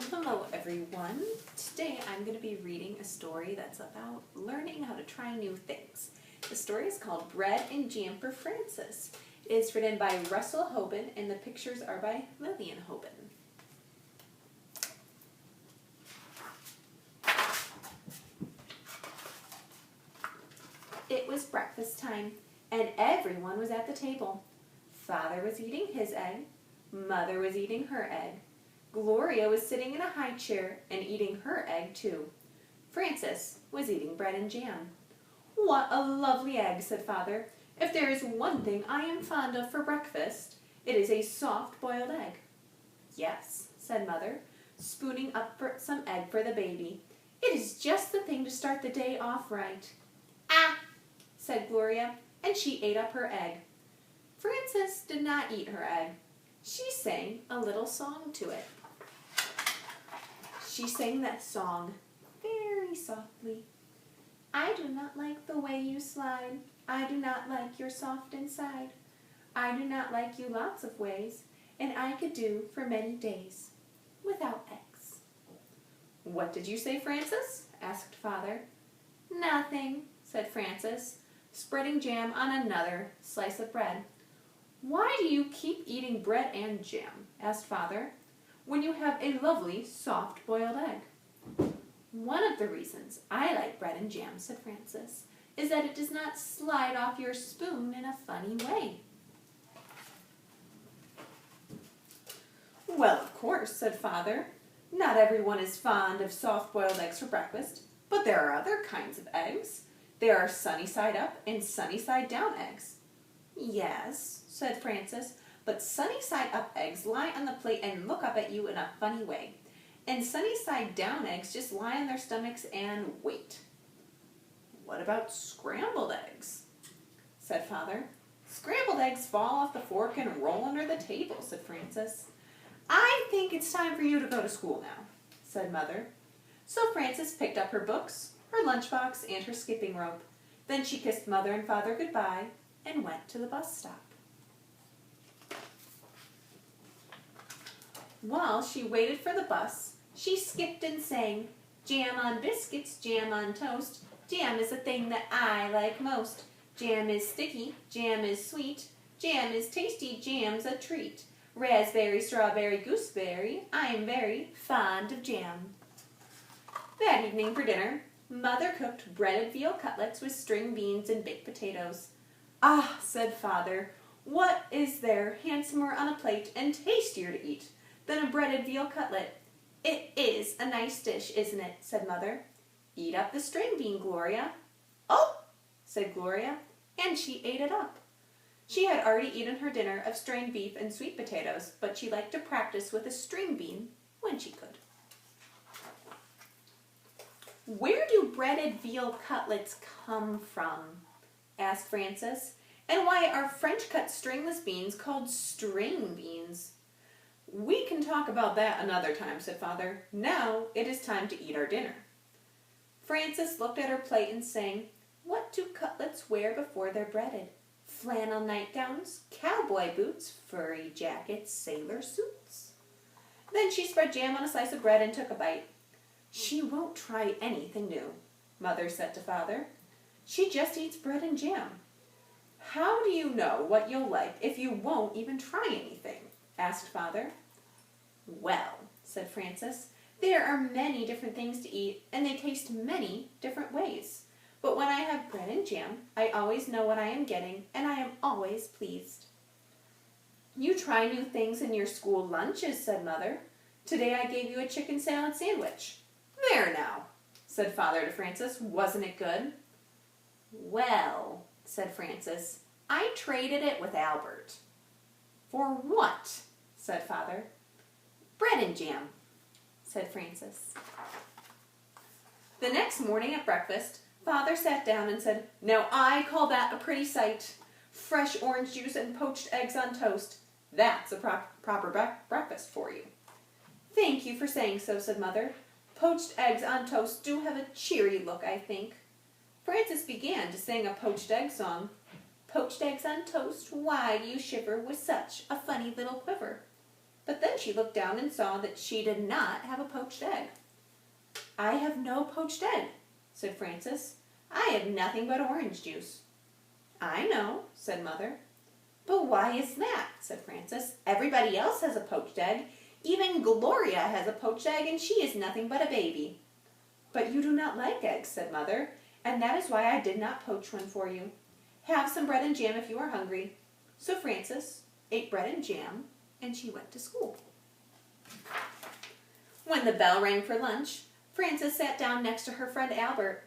Hello everyone. Today I'm going to be reading a story that's about learning how to try new things. The story is called Bread and Jam for Francis. It is written by Russell Hoban and the pictures are by Lillian Hoban. It was breakfast time and everyone was at the table. Father was eating his egg. Mother was eating her egg. Gloria was sitting in a high chair and eating her egg too. Francis was eating bread and jam. "What a lovely egg," said Father. "If there is one thing I am fond of for breakfast, it is a soft-boiled egg." "Yes," said Mother, spooning up some egg for the baby. "It is just the thing to start the day off right." "Ah," said Gloria, and she ate up her egg. Francis did not eat her egg. She sang a little song to it. She sang that song very softly. "I do not like the way you slide. I do not like your soft inside. I do not like you lots of ways, and I could do for many days without eggs." "What did you say, Francis?" asked Father. "Nothing," said Francis, spreading jam on another slice of bread. "Why do you keep eating bread and jam?" asked Father, "when you have a lovely soft-boiled egg?" "One of the reasons I like bread and jam," said Francis, "is that it does not slide off your spoon in a funny way." "Well, of course," said Father, "not everyone is fond of soft-boiled eggs for breakfast, but there are other kinds of eggs. There are sunny-side up and sunny-side down eggs." "Yes," said Francis, "but sunny-side up eggs lie on the plate and look up at you in a funny way. And sunny-side down eggs just lie on their stomachs and wait." "What about scrambled eggs?" said Father. "Scrambled eggs fall off the fork and roll under the table," said Francis. "I think it's time for you to go to school now," said Mother. So Francis picked up her books, her lunchbox, and her skipping rope. Then she kissed Mother and Father goodbye and went to the bus stop. While she waited for the bus, she skipped and sang, "Jam on biscuits, jam on toast. Jam is the thing that I like most. Jam is sticky, jam is sweet. Jam is tasty, jam's a treat. Raspberry, strawberry, gooseberry, I'm very fond of jam." That evening for dinner, Mother cooked breaded veal cutlets with string beans and baked potatoes. "Ah," said Father, "what is there handsomer on a plate and tastier to eat than a breaded veal cutlet?" "It is a nice dish, isn't it?" said Mother. "Eat up the string bean, Gloria." "Oh," said Gloria, and she ate it up. She had already eaten her dinner of strained beef and sweet potatoes, but she liked to practice with a string bean when she could. "Where do breaded veal cutlets come from?" asked Francis. "And why are French-cut stringless beans called string beans?" "We can talk about that another time," said Father. "Now it is time to eat our dinner." Francis looked at her plate and sang, "What do cutlets wear before they're breaded? Flannel nightgowns, cowboy boots, furry jackets, sailor suits." Then she spread jam on a slice of bread and took a bite. "She won't try anything new," Mother said to Father. "She just eats bread and jam." "How do you know what you'll like if you won't even try anything?" asked Father. "Well," said Francis, "there are many different things to eat, and they taste many different ways. But when I have bread and jam, I always know what I am getting, and I am always pleased." "You try new things in your school lunches," said Mother. "Today I gave you a chicken salad sandwich." "There now," said Father to Francis, "wasn't it good?" "Well," said Francis, "I traded it with Albert." "For what?" said Father. "Bread and jam," said Francis. The next morning at breakfast, Father sat down and said, "Now I call that a pretty sight. Fresh orange juice and poached eggs on toast. That's a proper breakfast for you." "Thank you for saying so," said Mother. "Poached eggs on toast do have a cheery look, I think." Francis began to sing a poached egg song. "Poached eggs on toast, why do you shiver with such a funny little quiver? But then she looked down and saw that she did not have a poached egg. "I have no poached egg," said Frances. "I have nothing but orange juice." "I know," said Mother. "But why is that?" said Frances. "Everybody else has a poached egg. Even Gloria has a poached egg, and she is nothing but a baby." "But you do not like eggs," said Mother, "and that is why I did not poach one for you. Have some bread and jam if you are hungry." So Frances ate bread and jam, and she went to school. When the bell rang for lunch, Frances sat down next to her friend Albert.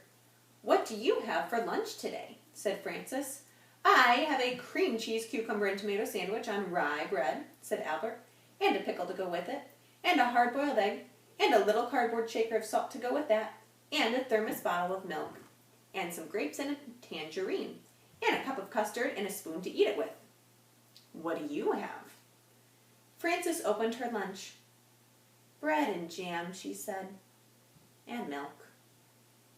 "What do you have for lunch today?" said Frances. "I have a cream cheese, cucumber, and tomato sandwich on rye bread," said Albert, "and a pickle to go with it, and a hard-boiled egg, and a little cardboard shaker of salt to go with that, and a thermos bottle of milk, and some grapes and a tangerine, and a cup of custard and a spoon to eat it with. What do you have?" Frances opened her lunch. "Bread and jam," she said, "and milk."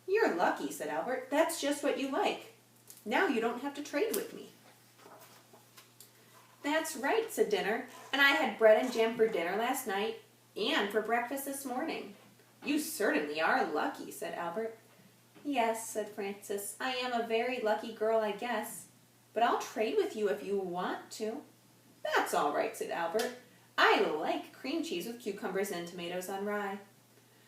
"You're lucky," said Albert. "That's just what you like. Now you don't have to trade with me." "That's right," said Dinner, "and I had bread and jam for dinner last night and for breakfast this morning." "You certainly are lucky," said Albert. "Yes," said Frances, "I am a very lucky girl, I guess. But I'll trade with you if you want to." "That's all right," said Albert. "I like cream cheese with cucumbers and tomatoes on rye."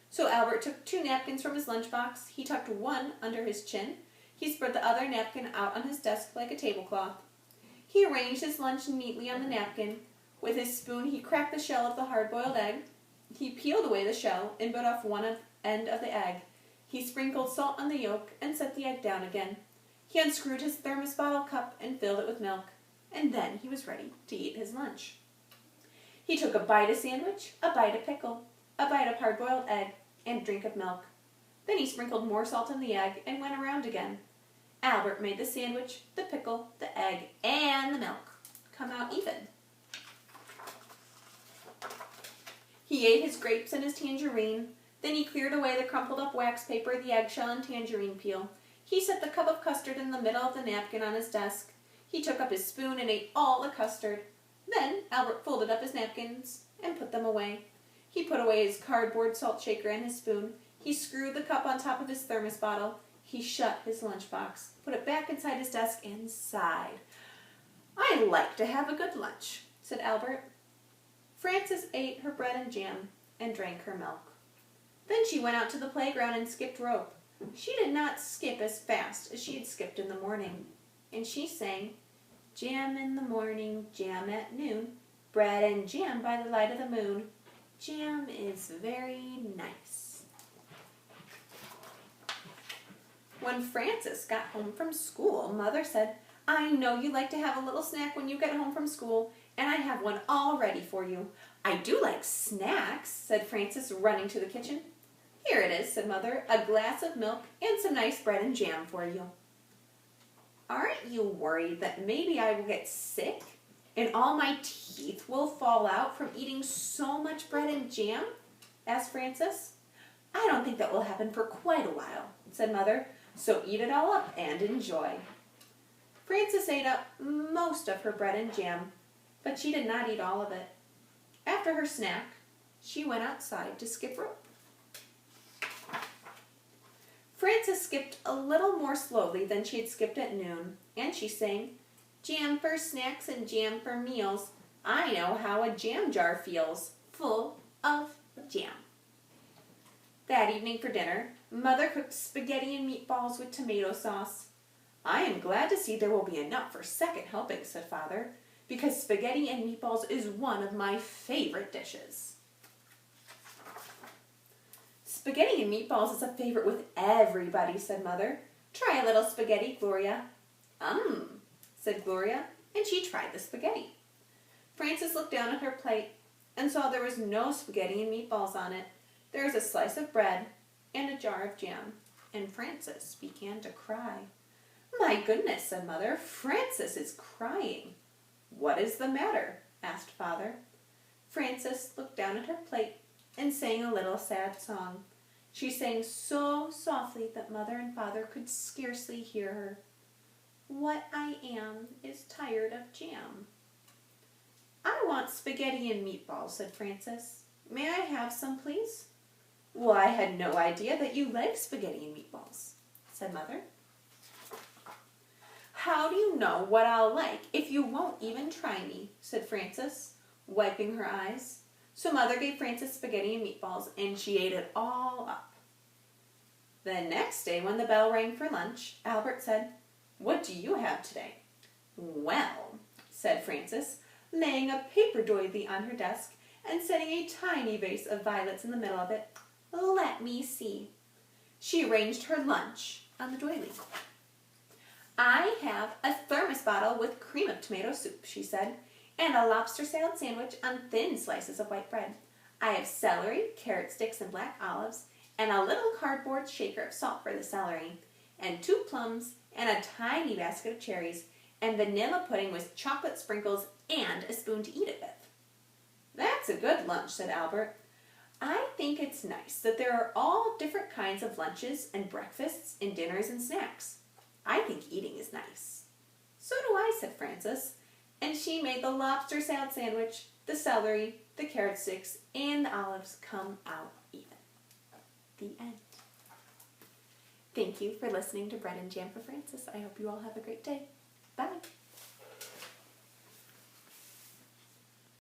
So Albert took 2 napkins from his lunchbox. He tucked one under his chin. He spread the other napkin out on his desk like a tablecloth. He arranged his lunch neatly on the napkin. With his spoon he cracked the shell of the hard-boiled egg. He peeled away the shell and bit off one end of the egg. He sprinkled salt on the yolk and set the egg down again. He unscrewed his thermos bottle cup and filled it with milk. And then he was ready to eat his lunch. He took a bite of sandwich, a bite of pickle, a bite of hard-boiled egg, and a drink of milk. Then he sprinkled more salt on the egg and went around again. Albert made the sandwich, the pickle, the egg, and the milk come out even. He ate his grapes and his tangerine. Then he cleared away the crumpled up wax paper, the eggshell, and tangerine peel. He set the cup of custard in the middle of the napkin on his desk. He took up his spoon and ate all the custard. Then Albert folded up his napkins and put them away. He put away his cardboard salt shaker and his spoon. He screwed the cup on top of his thermos bottle. He shut his lunchbox, put it back inside his desk, and sighed. "I like to have a good lunch," said Albert. Frances ate her bread and jam and drank her milk. Then she went out to the playground and skipped rope. She did not skip as fast as she had skipped in the morning, and she sang, "Jam in the morning, jam at noon, bread and jam by the light of the moon. Jam is very nice." When Frances got home from school, Mother said, "I know you like to have a little snack when you get home from school, and I have one all ready for you." "I do like snacks," said Frances, running to the kitchen. "Here it is," said Mother, "a glass of milk and some nice bread and jam for you." "Aren't you worried that maybe I will get sick and all my teeth will fall out from eating so much bread and jam?" asked Frances. "I don't think that will happen for quite a while," said Mother, "so eat it all up and enjoy." Frances ate up most of her bread and jam, but she did not eat all of it. After her snack, she went outside to skip rope. Frances skipped a little more slowly than she had skipped at noon, and she sang, "Jam for snacks and jam for meals. I know how a jam jar feels, full of jam." That evening for dinner, Mother cooked spaghetti and meatballs with tomato sauce. "I am glad to see there will be enough for second helping," said Father, "because spaghetti and meatballs is one of my favorite dishes." "Spaghetti and meatballs is a favorite with everybody," said Mother. "Try a little spaghetti, Gloria." Said Gloria, and she tried the spaghetti. Frances looked down at her plate and saw there was no spaghetti and meatballs on it. There was a slice of bread and a jar of jam, and Frances began to cry. "My goodness," said Mother, "Frances is crying." "What is the matter?" asked Father. Frances looked down at her plate and sang a little sad song. She sang so softly that Mother and Father could scarcely hear her. "What I am is tired of jam." I want spaghetti and meatballs, said Frances. May I have some, please? Well, I had no idea that you like spaghetti and meatballs, said Mother. How do you know what I'll like if you won't even try me, said Frances, wiping her eyes. So Mother gave Frances spaghetti and meatballs, and she ate it all up. The next day, when the bell rang for lunch, Albert said, What do you have today? Well, said Frances, laying a paper doily on her desk and setting a tiny vase of violets in the middle of it. Let me see. She arranged her lunch on the doily. I have a thermos bottle with cream of tomato soup, she said, and a lobster salad sandwich on thin slices of white bread. I have celery, carrot sticks, and black olives, and a little cardboard shaker of salt for the celery, and 2 plums, and a tiny basket of cherries, and vanilla pudding with chocolate sprinkles and a spoon to eat it with. That's a good lunch, said Albert. I think it's nice that there are all different kinds of lunches and breakfasts and dinners and snacks. I think eating is nice. So do I, said Frances, and she made the lobster salad sandwich, the celery, the carrot sticks, and the olives come out even. The end. Thank you for listening to Bread and Jam for Frances. I hope you all have a great day. Bye.